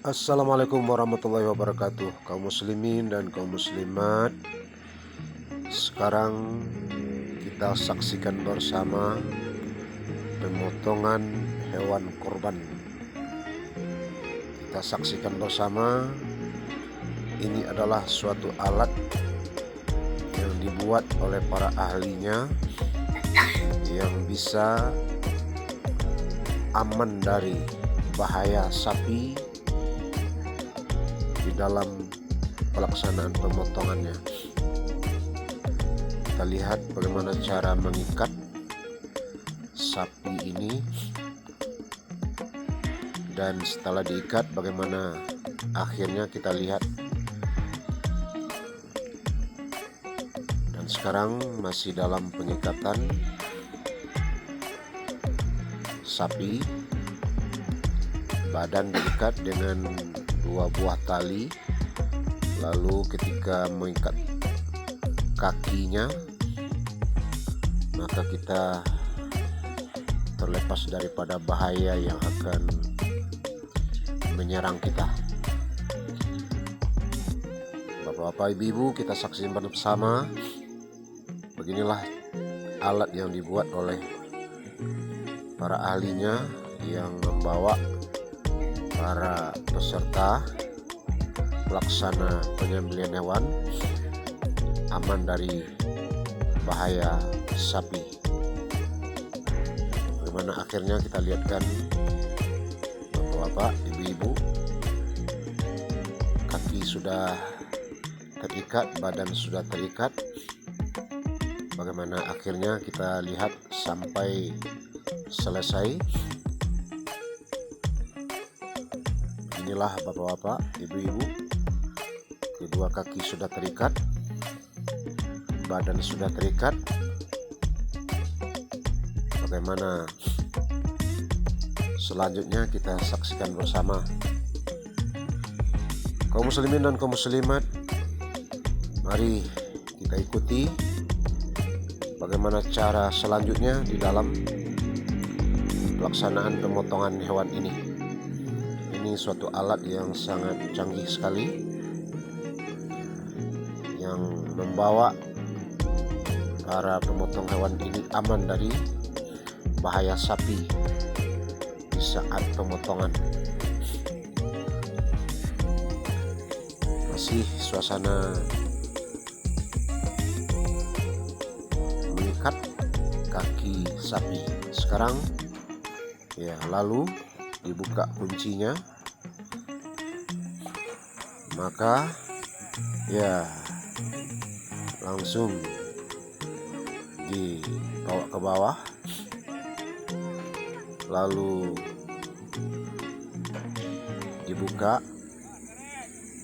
Assalamualaikum warahmatullahi wabarakatuh, kaum muslimin dan kaum muslimat. Sekarang kita saksikan bersama pemotongan hewan korban. Kita saksikan bersama, ini adalah suatu alat yang dibuat oleh para ahlinya yang bisa aman dari bahaya sapi di dalam pelaksanaan pemotongannya. Kita lihat bagaimana cara mengikat sapi ini, dan setelah diikat bagaimana akhirnya kita lihat. Dan sekarang masih dalam pengikatan sapi, badan diikat dengan 2 buah tali, lalu ketika mengikat kakinya maka kita terlepas daripada bahaya yang akan menyerang kita. Bapak-bapak, ibu-ibu, kita saksikan bersama. Beginilah alat yang dibuat oleh para ahlinya yang membawa para peserta pelaksana penyembelihan hewan aman dari bahaya sapi. Bagaimana akhirnya kita lihatkan, bapak-bapak, ibu-ibu, kaki sudah terikat, badan sudah terikat. Bagaimana akhirnya kita lihat sampai selesai. Inilah bapak-bapak, ibu-ibu, kedua kaki sudah terikat, badan sudah terikat. Bagaimana selanjutnya kita saksikan bersama. Kaum muslimin dan kaum muslimat, mari kita ikuti bagaimana cara selanjutnya di dalam pelaksanaan pemotongan hewan ini. Ini suatu alat yang sangat canggih sekali yang membawa para pemotong hewan ini aman dari bahaya sapi di saat pemotongan. Masih suasana mengikat kaki sapi. Sekarang ya, lalu dibuka kuncinya, maka ya langsung dibawa ke bawah, lalu dibuka.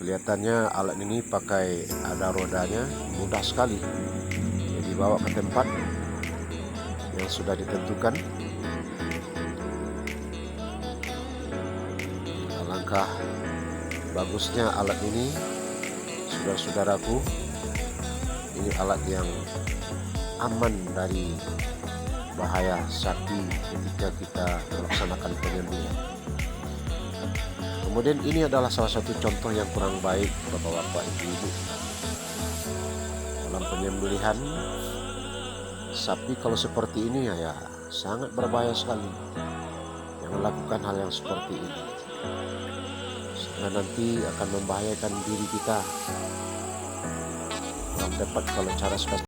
Kelihatannya alat ini pakai ada rodanya, mudah sekali. Dibawa ke tempat yang sudah ditentukan. Alangkah bagusnya alat ini, saudara-saudaraku. Ini alat yang aman dari bahaya sapi ketika kita melaksanakan penyembelihan. Kemudian ini adalah salah satu contoh yang kurang baik, bapak-bapak, ibu-ibu, dalam penyembelihan sapi. Kalau seperti ini ya sangat berbahaya sekali yang melakukan hal yang seperti ini, sehingga nanti akan membahayakan diri kita. Kurang tepat kalau cara seperti